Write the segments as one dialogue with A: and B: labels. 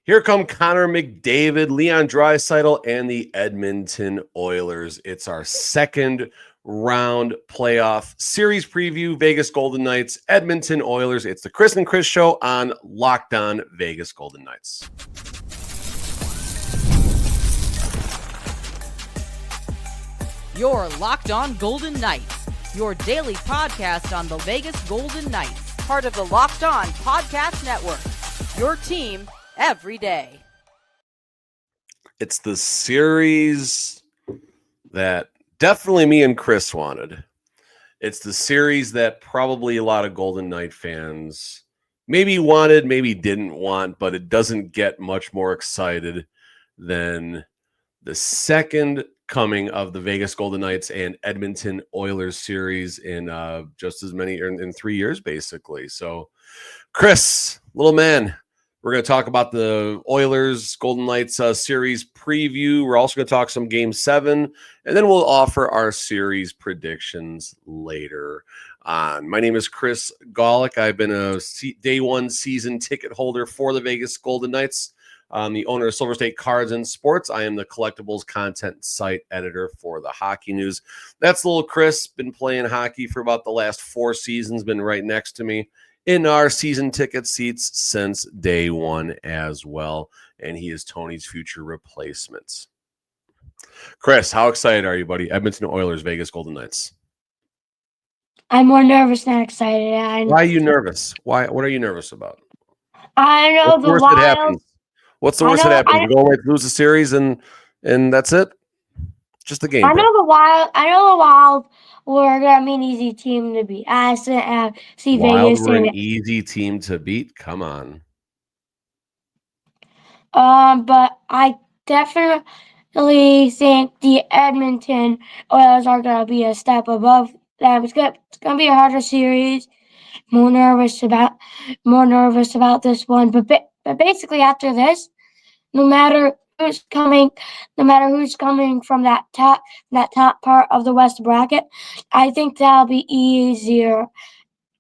A: Here come Connor McDavid, Leon Draisaitl, and the Edmonton Oilers. It's our second round playoff series preview. Vegas Golden Knights, Edmonton Oilers. It's the Chris and Chris show on Locked On Vegas Golden Knights.
B: You're Locked On Golden Knights, your daily podcast on the Vegas Golden Knights, part of the Locked On Podcast Network, your team every day.
A: It's the series that definitely me and Chris wanted. It's the series that probably a lot of Golden Knight fans maybe wanted, maybe didn't want, but it doesn't get much more excited than the second coming of the Vegas Golden Knights and Edmonton Oilers series in just as many in 3 years, basically. So, Chris, little man, we're going to talk about the Oilers Golden Knights series preview. We're also going to talk some Game 7, and then we'll offer our series predictions later on. My name is Chris Golick. I've been a day one season ticket holder for the Vegas Golden Knights. I'm the owner of Silver State Cards and Sports. I am the collectibles content site editor for the Hockey News. That's little Chris. Been playing hockey for about the last 4 seasons. Been right next to me in our season ticket seats since day one as well. And he is Tony's future replacement. Chris, how excited are you, buddy? Edmonton Oilers, Vegas Golden Knights.
C: I'm more nervous than excited.
A: Why are you nervous? What are you nervous about?
C: I know the Wild.
A: What's the worst that happens? The Golden Knights lose the series and that's it? Just the game.
C: I know the Wild were gonna be an easy team to beat. I see
A: Wild
C: Vegas
A: were an easy team to beat. Come on.
C: But I definitely think the Edmonton Oilers are gonna be a step above them. It's gonna be a harder series. More nervous about this one. But basically after this, no matter who's coming from that top part of the West bracket, I think that'll be easier.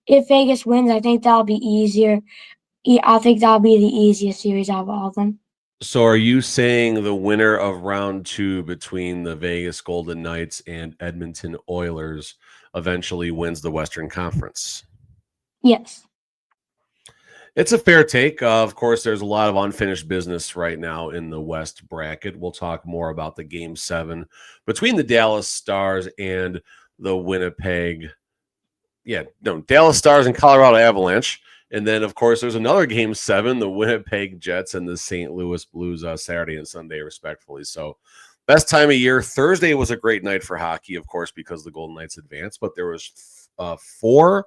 C: If Vegas wins, I think that'll be easier. I think that'll be the easiest series out of all of them.
A: So are you saying the winner of round 2 between the Vegas Golden Knights and Edmonton Oilers eventually wins the Western Conference?
C: Yes.
A: It's a fair take. Of course, there's a lot of unfinished business right now in the West bracket. We'll talk more about the Game 7 between the Dallas Stars and the Winnipeg. Dallas Stars and Colorado Avalanche. And then, of course, there's another Game 7, the Winnipeg Jets and the St. Louis Blues Saturday and Sunday, respectfully. So, best time of year. Thursday was a great night for hockey, of course, because the Golden Knights advanced. But there was 4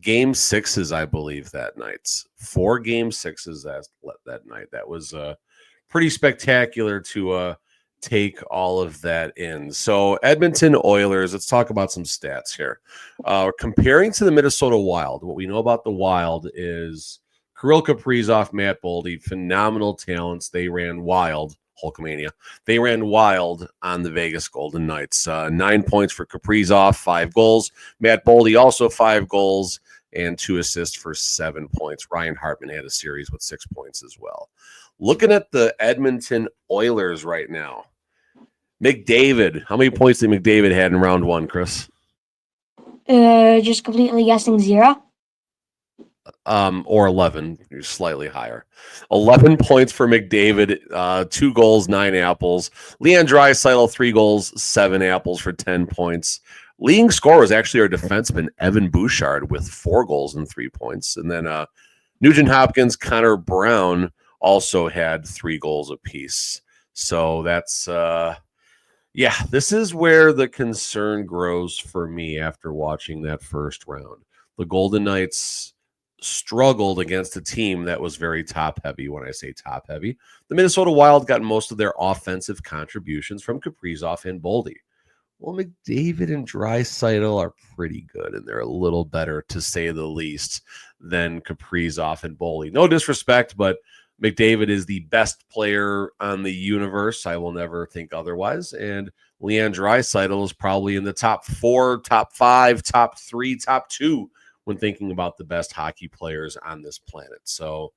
A: Game 6s, I believe, that night. 4 Game 6s that night. That was pretty spectacular to take all of that in. So Edmonton Oilers, let's talk about some stats here. Comparing to the Minnesota Wild, what we know about the Wild is Kirill Kaprizov, Matt Boldy, phenomenal talents. They ran wild. Hulkamania. They ran wild on the Vegas Golden Knights. 9 points for Kaprizov, 5 goals. Matt Boldy also 5 goals and 2 assists for 7 points. Ryan Hartman had a series with 6 points as well. Looking at the Edmonton Oilers right now, McDavid. How many points did McDavid had in round 1, Chris?
C: Just completely guessing 0.
A: Or 11. You're slightly higher. 11 points for McDavid, 2 goals, 9 apples. Leon Draisaitl, 3 goals, 7 apples for 10 points. Leading scorer was actually our defenseman, Evan Bouchard, with 4 goals and 3 points. And then Nugent Hopkins, Connor Brown also had 3 goals apiece. So that's, this is where the concern grows for me after watching that first round. The Golden Knights struggled against a team that was very top-heavy. When I say top-heavy, the Minnesota Wild got most of their offensive contributions from Kaprizov and Boldy. Well, McDavid and Draisaitl are pretty good, and they're a little better, to say the least, than Kaprizov and Boldy. No disrespect, but McDavid is the best player on the universe. I will never think otherwise. And Leon Draisaitl is probably in the top 4, top 5, top 3, top 2 when thinking about the best hockey players on this planet. So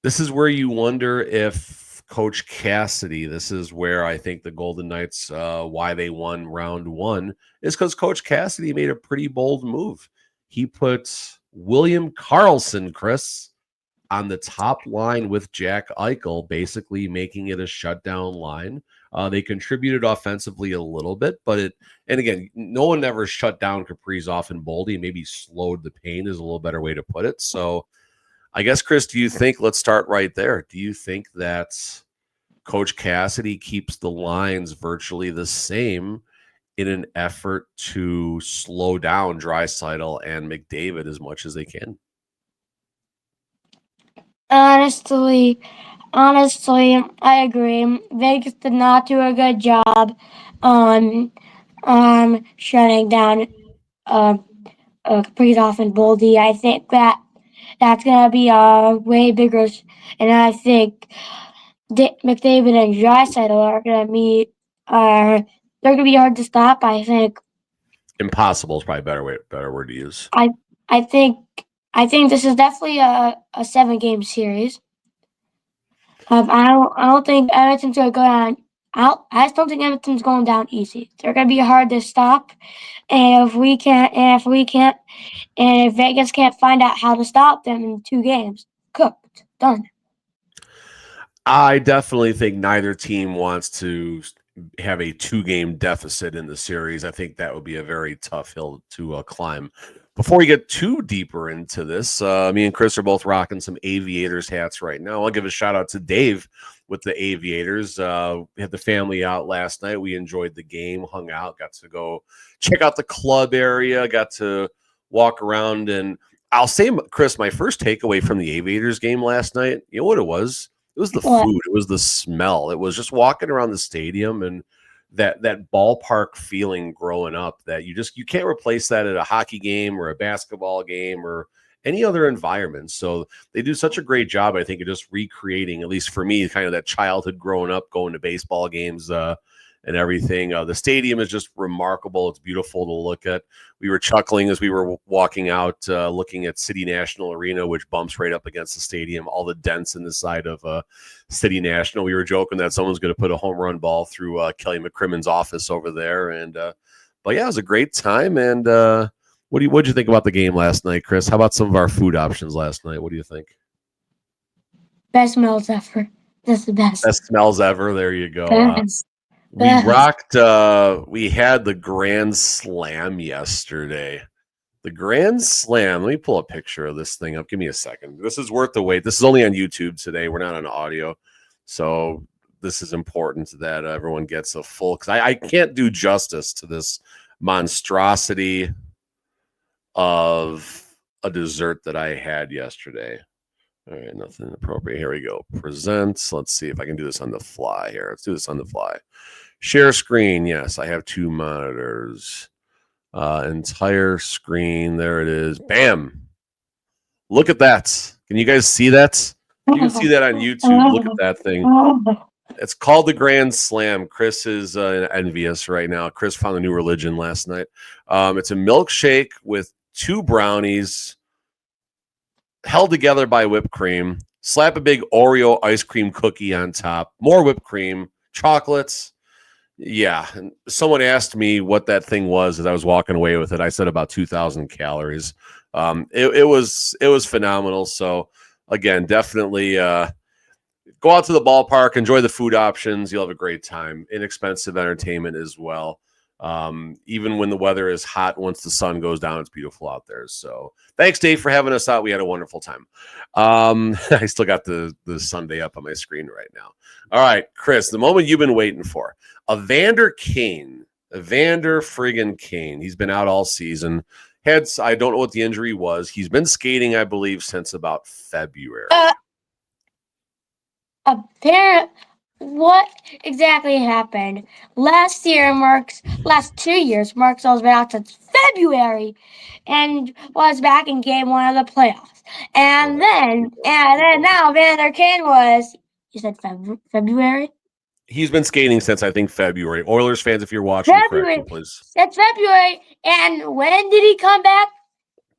A: This is where you wonder if Coach Cassidy, this is where I think the Golden Knights, why they won round one, is because Coach Cassidy made a pretty bold move. He put William Karlsson, Chris, on the top line with Jack Eichel, basically making it a shutdown line. They contributed offensively a little bit, and again, no one ever shut down Kaprizov and Boldy. Maybe slowed the pain is a little better way to put it. So I guess, Chris, do you think, let's start right there. Do you think that Coach Cassidy keeps the lines virtually the same in an effort to slow down Draisaitl and McDavid as much as they can?
C: Honestly, I agree. Vegas did not do a good job on shutting down Kaprizov and Boldy. I think that's gonna be a way bigger, and I think McDavid and Draisaitl are gonna meet. They're gonna be hard to stop. I think.
A: Impossible is probably better word to use.
C: I think this is definitely a 7-game series. I don't think Edmonton's gonna go down. I just don't think Edmonton's going down easy. They're gonna be hard to stop, and if Vegas can't find out how to stop them in 2 games, cooked, done.
A: I definitely think neither team wants to have a 2-game deficit in the series. I think that would be a very tough hill to climb. Before we get too deeper into this, me and Chris are both rocking some Aviators hats right now. I'll give a shout out to Dave with the Aviators. We had the family out last night. We enjoyed the game, hung out, got to go check out the club area, got to walk around. And I'll say, Chris, my first takeaway from the Aviators game last night, you know what it was? It was the food. It was the smell. It was just walking around the stadium and that ballpark feeling growing up that you can't replace that at a hockey game or a basketball game or any other environment. So they do such a great job, I think, of just recreating, at least for me, kind of that childhood growing up, going to baseball games and everything. The stadium is just remarkable. It's beautiful to look at. We were chuckling as we were walking out, looking at City National Arena, which bumps right up against the stadium, all the dents in the side of City National. We were joking that someone's going to put a home run ball through Kelly McCrimmon's office over there. And but yeah, it was a great time. And what'd you think about the game last night, Chris? How about some of our food options last night? What do you think?
C: Best smells ever. That's the best.
A: Best smells ever. There you go.
C: Best.
A: We rocked, we had the Grand Slam yesterday. The Grand Slam. Let me pull a picture of this thing up. Give me a second. This is worth the wait. This is only on YouTube today. We're not on audio. So this is important that everyone gets a full, because I can't do justice to this monstrosity of a dessert that I had yesterday. All right, nothing appropriate. Here we go. Presents. Let's see if I can do this on the fly here. Let's do this on the fly. Share screen. Yes, I have 2 monitors. Entire screen. There it is. Bam. Look at that. Can you guys see that? You can see that on YouTube. Look at that thing. It's called the Grand Slam. Chris is envious right now. Chris found a new religion last night. It's a milkshake with 2 brownies held together by whipped cream. Slap a big Oreo ice cream cookie on top. More whipped cream. Chocolates. Yeah, and someone asked me what that thing was as I was walking away with it. I said about 2,000 calories. It was phenomenal. So again, definitely go out to the ballpark, enjoy the food options. You'll have a great time. Inexpensive entertainment as well. Even when the weather is hot, once the sun goes down, it's beautiful out there. So thanks, Dave, for having us out. We had a wonderful time. I still got the Sunday up on my screen right now. All right, Chris, the moment you've been waiting for. Evander friggin' Kane. He's been out all season. I don't know what the injury was. He's been skating, I believe, since about February.
C: What exactly happened? Last 2 years, Mark's been out since February and was back in game 1 of the playoffs. And then now Evander Kane was, you said February?
A: He's been skating since, I think, February. Oilers fans, if you're watching, correct me, please.
C: That's February. And when did he come back?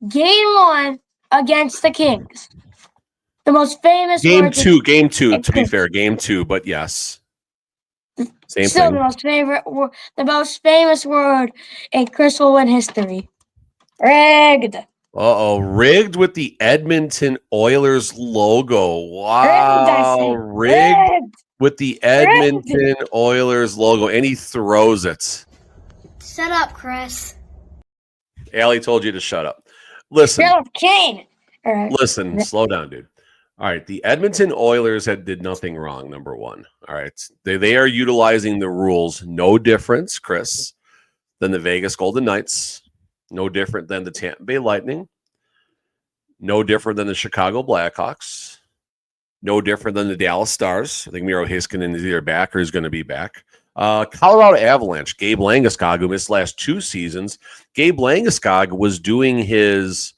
C: Game 1 against the Kings. The most famous
A: Game
C: words.
A: two, to be fair, game 2, but yes. Same
C: Still
A: thing.
C: the most famous word in Chris will win history. Rigged.
A: Rigged with the Edmonton Oilers logo. Wow, rigged with the Edmonton Oilers logo, and he throws it.
D: Shut up, Chris.
A: Allie told you to shut up. Listen.
C: Shut up, Kane.
A: Listen, slow down, dude. All right, the Edmonton Oilers did nothing wrong, number one. All right, they are utilizing the rules, no difference, Chris, than the Vegas Golden Knights, no different than the Tampa Bay Lightning, no different than the Chicago Blackhawks, no different than the Dallas Stars. I think Miro Heiskanen is either back or is going to be back. Colorado Avalanche, Gabe Landeskog, who missed last 2 seasons. Gabe Landeskog was doing his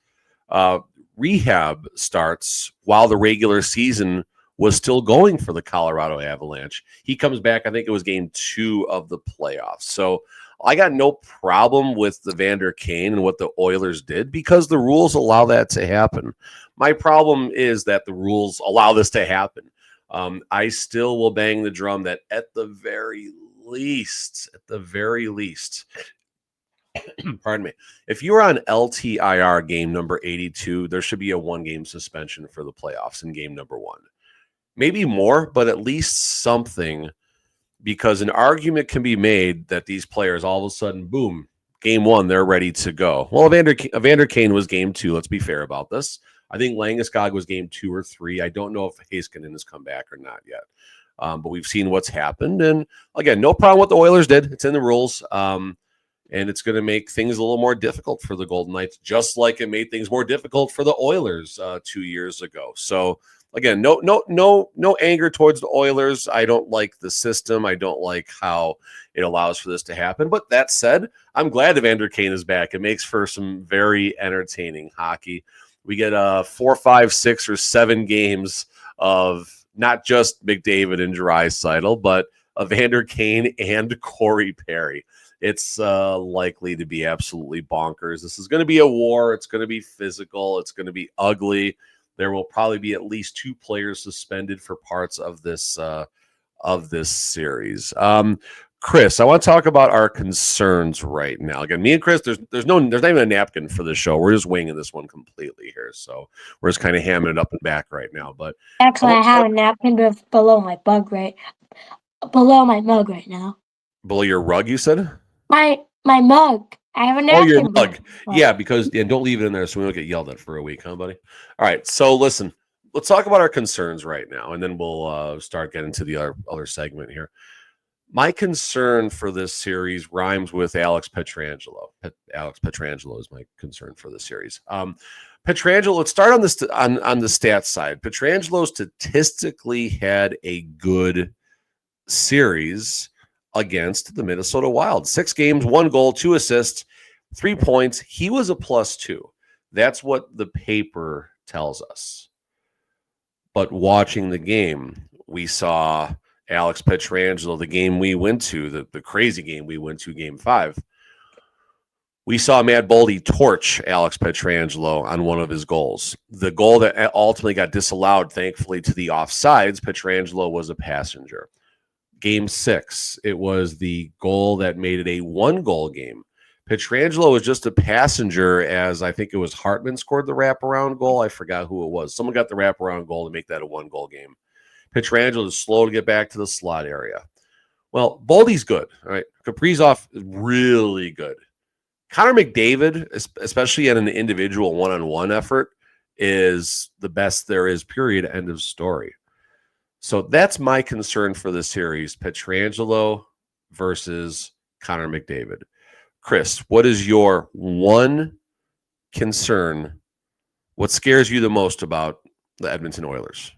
A: rehab starts while the regular season was still going for the Colorado Avalanche. He comes back, I think it was game 2 of the playoffs. So I got no problem with the Vander Kane and what the Oilers did because the rules allow that to happen. My problem is that the rules allow this to happen. I still will bang the drum that at the very least, pardon me, if you're on LTIR game number 82, there should be a 1-game suspension for the playoffs in game number 1. Maybe more, but at least something, because an argument can be made that these players all of a sudden, boom, game 1, they're ready to go. Well, Vander Kane was game 2. Let's be fair about this. I think Landeskog was game 2 or 3. I don't know if Heiskanen has come back or not yet. But we've seen what's happened. And again, no problem what the Oilers did. It's in the rules. And it's going to make things a little more difficult for the Golden Knights, just like it made things more difficult for the Oilers 2 years ago. So again, no anger towards the Oilers. I don't like the system. I don't like how it allows for this to happen. But that said, I'm glad Evander Kane is back. It makes for some very entertaining hockey. We get 4, 5, 6, or 7 games of not just McDavid and Draisaitl, but Evander Kane and Corey Perry. It's likely to be absolutely bonkers. This is going to be a war. It's going to be physical. It's going to be ugly. There will probably be at least 2 players suspended for parts of this series. Chris, I want to talk about our concerns right now. Again, me and Chris, there's not even a napkin for this show. We're just winging this one completely here. So we're just kind of hamming it up and back right now. But
C: actually, I have a napkin below my mug right now.
A: Below your rug, you said?
C: My mug. I have a napkin.
A: Oh, your mug. Yeah, because don't leave it in there so we don't get yelled at for a week, huh, buddy? All right. So listen, let's talk about our concerns right now, and then we'll start getting to the other segment here. My concern for this series rhymes with Alex Pietrangelo. Alex Pietrangelo is my concern for the series. Pietrangelo, let's start on the stats side. Pietrangelo statistically had a good series against the Minnesota Wild. 6 games, 1 goal, 2 assists, 3 points. He was a +2. That's what the paper tells us. But watching the game, we saw Alex Pietrangelo, the game we went to, the crazy game we went to, game 5. We saw Matt Boldy torch Alex Pietrangelo on one of his goals. The goal that ultimately got disallowed, thankfully, to the offsides, Pietrangelo was a passenger. Game 6, it was the goal that made it a 1-goal game. Pietrangelo was just a passenger, as I think it was Hartman scored the wraparound goal. I forgot who it was. Someone got the wraparound goal to make that a 1-goal game. Pietrangelo is slow to get back to the slot area. Well, Boldy's good. All right. Kaprizov is really good. Connor McDavid, especially in an individual one-on-one effort, is the best there is, period, end of story. So that's my concern for the series, Pietrangelo versus Connor McDavid. Chris, what is your one concern? What scares you the most about the Edmonton Oilers?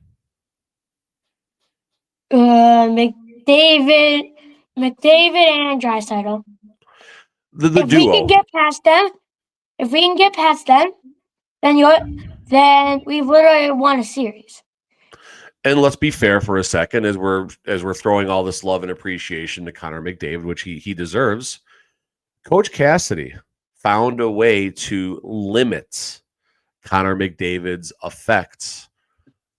C: McDavid and Draisaitl.
A: The
C: if
A: duo.
C: We can get past them, then we've literally won a series.
A: And let's be fair for a second, as we're throwing all this love and appreciation to Connor McDavid, which he deserves. Coach Cassidy found a way to limit Connor McDavid's effects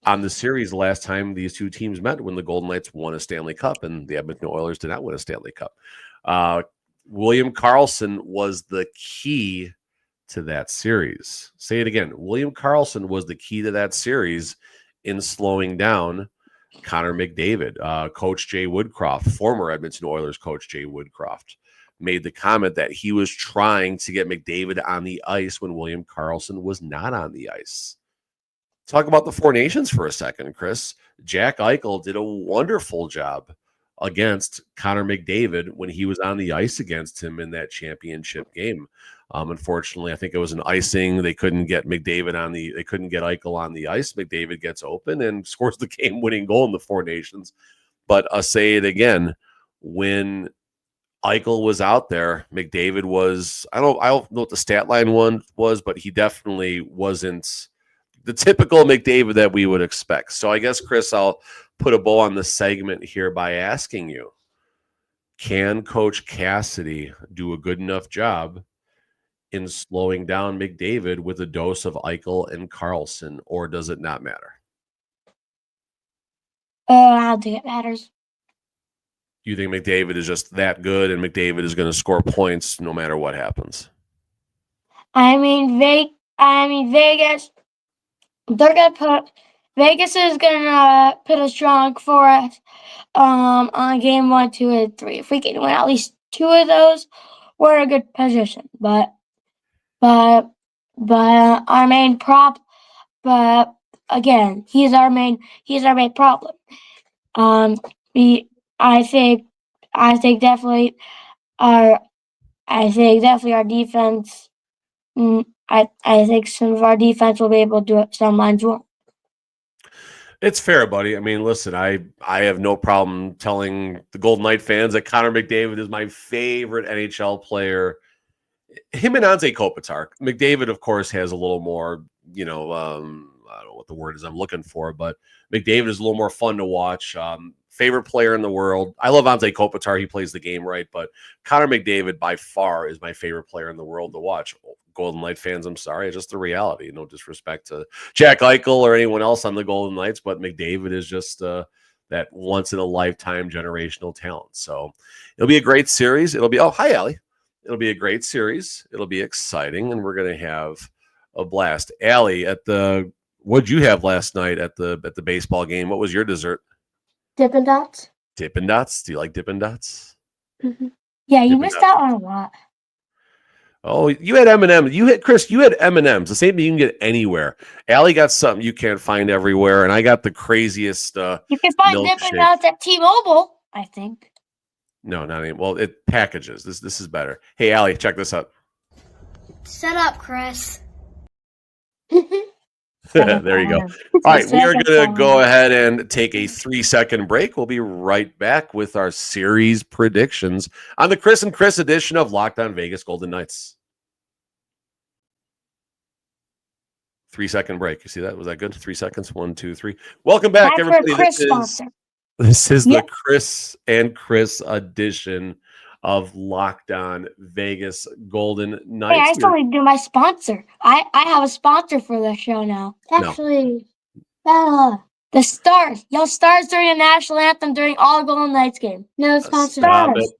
A: on the series last time these two teams met when the Golden Knights won a Stanley Cup and the Edmonton Oilers did not win a Stanley Cup. William Karlsson was the key to that series. Say it again. William Karlsson was the key to that series in slowing down Connor McDavid. Coach Jay Woodcroft, former Edmonton Oilers coach Jay Woodcroft, made the comment that he was trying to get McDavid on the ice when William Karlsson was not on the ice. Talk about the Four Nations for a second, Chris. Jack Eichel did a wonderful job against Connor McDavid when he was on the ice against him in that championship game. Unfortunately, I think it was an icing. They couldn't get they couldn't get Eichel on the ice. McDavid gets open and scores the game-winning goal in the Four Nations. But I'll say it again, when Eichel was out there, McDavid was, I don't know what the stat line one was, but he definitely wasn't the typical McDavid that we would expect. So I guess, Chris, I'll put a bow on the segment here by asking you, can Coach Cassidy do a good enough job in slowing down McDavid with a dose of Eichel and Karlsson, or does it not matter?
C: I don't think it matters.
A: You think McDavid is just that good and McDavid is going to score points no matter what happens?
C: I mean, Vegas. Vegas is gonna put a strong for us on game 1, 2, and 3. If we can win at least 2 of those, we're in a good position. But our main but again, he's our main problem. I think definitely our defense. I think some of our defense will be able to do it. Some lines won't.
A: It's fair, buddy. I mean, listen, I have no problem telling the Golden Knight fans that Connor McDavid is my favorite NHL player. Him and Anze Kopitar. McDavid, of course, has a little more, I don't know what the word is I'm looking for, but McDavid is a little more fun to watch. Favorite player in the world. I love Anze Kopitar. He plays the game right, but Connor McDavid by far is my favorite player in the world to watch. Golden Knight fans, I'm sorry. It's just the reality. No disrespect to Jack Eichel or anyone else on the Golden Knights, but McDavid is just that once-in-a-lifetime generational talent. So it'll be a great series. It'll be, oh, hi, Allie. It'll be a great series. It'll be exciting, and we're going to have a blast. Allie, what'd you have last night at the baseball game? What was your dessert?
C: Dippin' Dots.
A: Dippin' Dots? Do you like Dippin' Dots?
C: Mm-hmm. Yeah, you
A: Dippin'
C: missed
A: Dots.
C: out on a lot.
A: Oh, you had M&M. Chris, you had M&Ms. The same thing you can get anywhere. Allie got something you can't find everywhere, and I got the craziest
C: you can find Dippin' Dots at T-Mobile, I think.
A: No, not anymore. Well, it packages. This is better. Hey, Allie, check this out.
D: Set up, Chris.
A: There you go. All right, we are going to go ahead and take a 3-second break. We'll be right back with our series predictions on the Chris and Chris edition of Locked On Vegas Golden Knights. 3-second break. You see that? Was that good? 3 seconds. 1, 2, 3. Welcome back, everybody. This is the Chris and Chris edition of Locked On Vegas Golden Knights.
C: Hey, I still need to do my sponsor. I have a sponsor for the show now. Actually, the Stars. Y'all Stars during the national anthem during all Golden Knights game. No sponsor.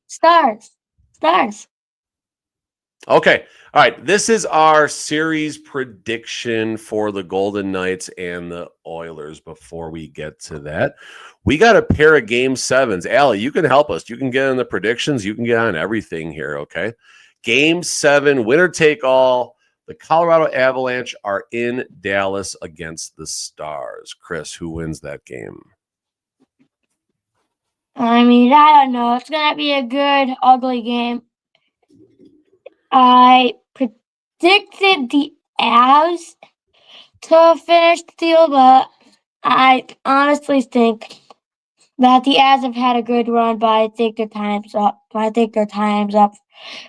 C: Stars.
A: Okay. All right. This is our series prediction for the Golden Knights and the Oilers. Before we get to that, we got a pair of game 7s. Allie, you can help us. You can get on the predictions. You can get on everything here, okay? Game 7, winner take all. The Colorado Avalanche are in Dallas against the Stars. Chris, who wins that game?
C: I mean, I don't know. It's going to be a good, ugly game. I predicted the Avs to finish the deal, but I honestly think that the Avs have had a good run, but I think their time's up.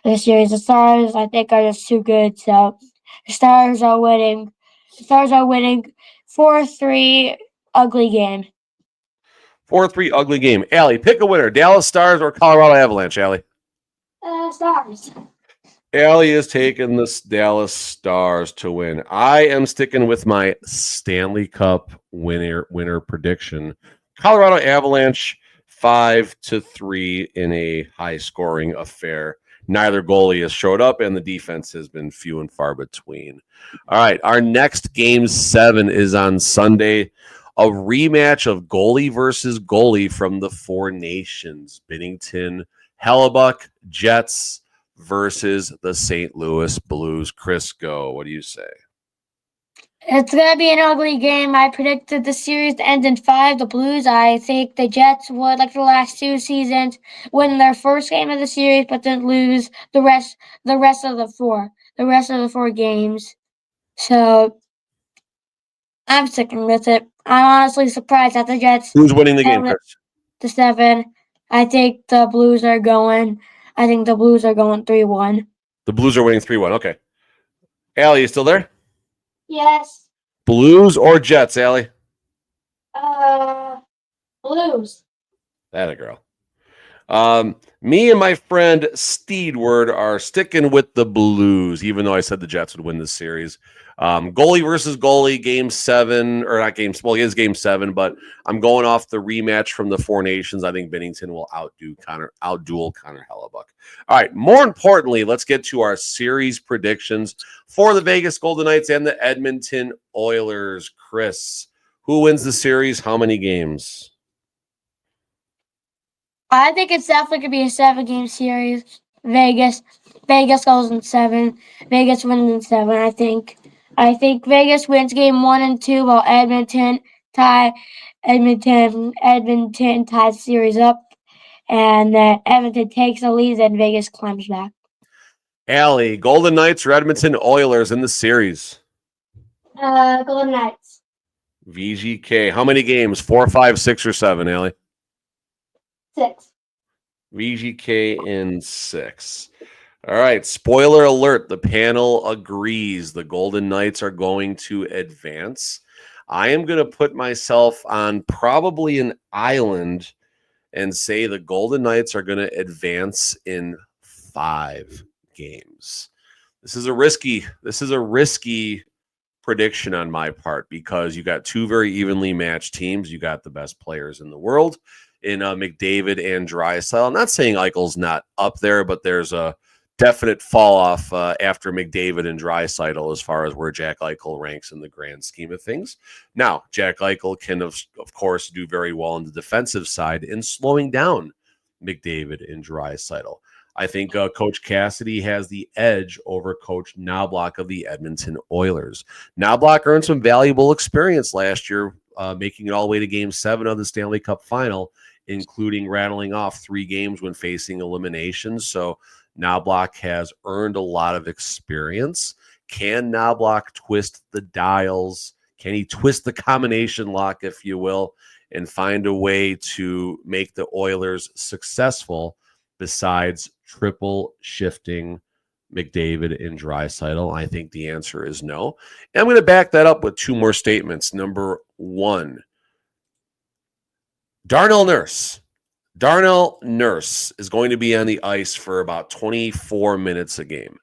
C: This series. The Stars, I think, are just too good. So the Stars are winning. 4-3, ugly game.
A: 4-3, ugly game. Allie, pick a winner. Dallas Stars or Colorado Avalanche, Allie?
C: Stars.
A: Allie is taking the Dallas Stars to win. I am sticking with my Stanley Cup winner prediction. Colorado Avalanche 5-3 in a high-scoring affair. Neither goalie has showed up, and the defense has been few and far between. All right, our next Game 7 is on Sunday. A rematch of goalie versus goalie from the Four Nations. Binnington, Hellebuck, Jets versus the St. Louis Blues. Chris, go. What do you say?
C: It's going to be an ugly game. I predicted the series to end in 5. The Blues, I think the Jets would, like the last 2 seasons, win their first game of the series, but then lose the rest of the 4 games. So I'm sticking with it. I'm honestly surprised that the Jets.
A: Who's winning the game, Chris?
C: To 7. I think the Blues are going 3-1.
A: The Blues are winning 3-1. Okay. Allie, you still there?
C: Yes.
A: Blues or Jets, Allie?
C: Blues.
A: That a girl. Me and my friend Steedward are sticking with the Blues, even though I said the Jets would win this series. Goalie versus goalie, Game 7, or not Game. Well, it is Game 7, but I'm going off the rematch from the Four Nations. I think Binnington will outduel Connor Hellebuck. All right. More importantly, let's get to our series predictions for the Vegas Golden Knights and the Edmonton Oilers. Chris, who wins the series? How many games?
C: I think it's definitely going to be a 7-game series. Vegas goes in 7. Vegas wins in 7, I think. I think Vegas wins game 1 and 2 while Edmonton ties the series up. And Edmonton takes the lead and Vegas climbs back.
A: Allie, Golden Knights or Edmonton Oilers in the series?
C: Golden Knights.
A: VGK. How many games? 4, 5, 6, or 7, Allie?
C: 6.
A: VGK in 6. All right. Spoiler alert. The panel agrees. The Golden Knights are going to advance. I am going to put myself on probably an island and say the Golden Knights are going to advance in 5 games. This is a risky prediction on my part because you got 2 very evenly matched teams. You got the best players in the world in McDavid and Draisaitl. I'm not saying Eichel's not up there, but there's a definite fall off after McDavid and Draisaitl as far as where Jack Eichel ranks in the grand scheme of things. Now, Jack Eichel can, of course, do very well on the defensive side in slowing down McDavid and Draisaitl. I think Coach Cassidy has the edge over Coach Knobloch of the Edmonton Oilers. Knobloch earned some valuable experience last year, making it all the way to Game 7 of the Stanley Cup Final, including rattling off 3 games when facing elimination. So Knobloch has earned a lot of experience. Can Knobloch twist the dials? Can he twist the combination lock, if you will, and find a way to make the Oilers successful besides triple shifting McDavid and Draisaitl? I think the answer is no. And I'm going to back that up with 2 more statements. Number 1, Darnell Nurse is going to be on the ice for about 24 minutes a game.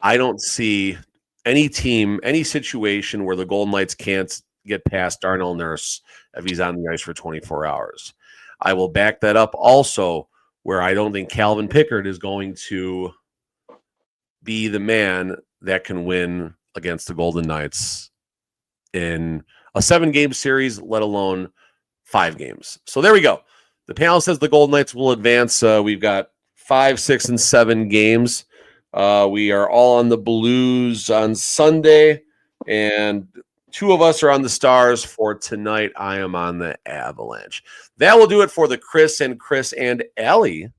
A: I don't see any team, any situation where the Golden Knights can't get past Darnell Nurse if he's on the ice for 24 hours. I will back that up also where I don't think Calvin Pickard is going to be the man that can win against the Golden Knights in a 7-game series, let alone 5 games. So there we go. The panel says the Golden Knights will advance. We've got 5, 6, and 7 games. We are all on the Blues on Sunday, and 2 of us are on the Stars for tonight. I am on the Avalanche. That will do it for the Chris and Allie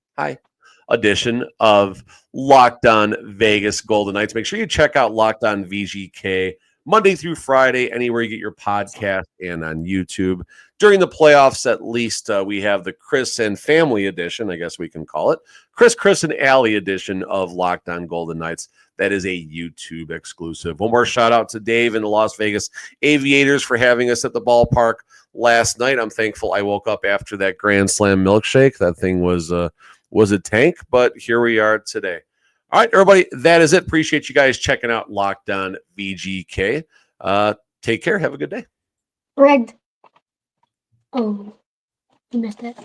A: edition of Locked On Vegas Golden Knights. Make sure you check out Locked On VGK Monday through Friday, anywhere you get your podcast and on YouTube. During the playoffs, at least, we have the Chris and Family edition, I guess we can call it. Chris and Allie edition of Locked On Golden Knights. That is a YouTube exclusive. One more shout out to Dave and the Las Vegas Aviators for having us at the ballpark last night. I'm thankful I woke up after that Grand Slam milkshake. That thing was a tank, but here we are today. All right, everybody, that is it. Appreciate you guys checking out Locked On VGK. Take care. Have a good day.
C: Rigged. Oh, you missed it.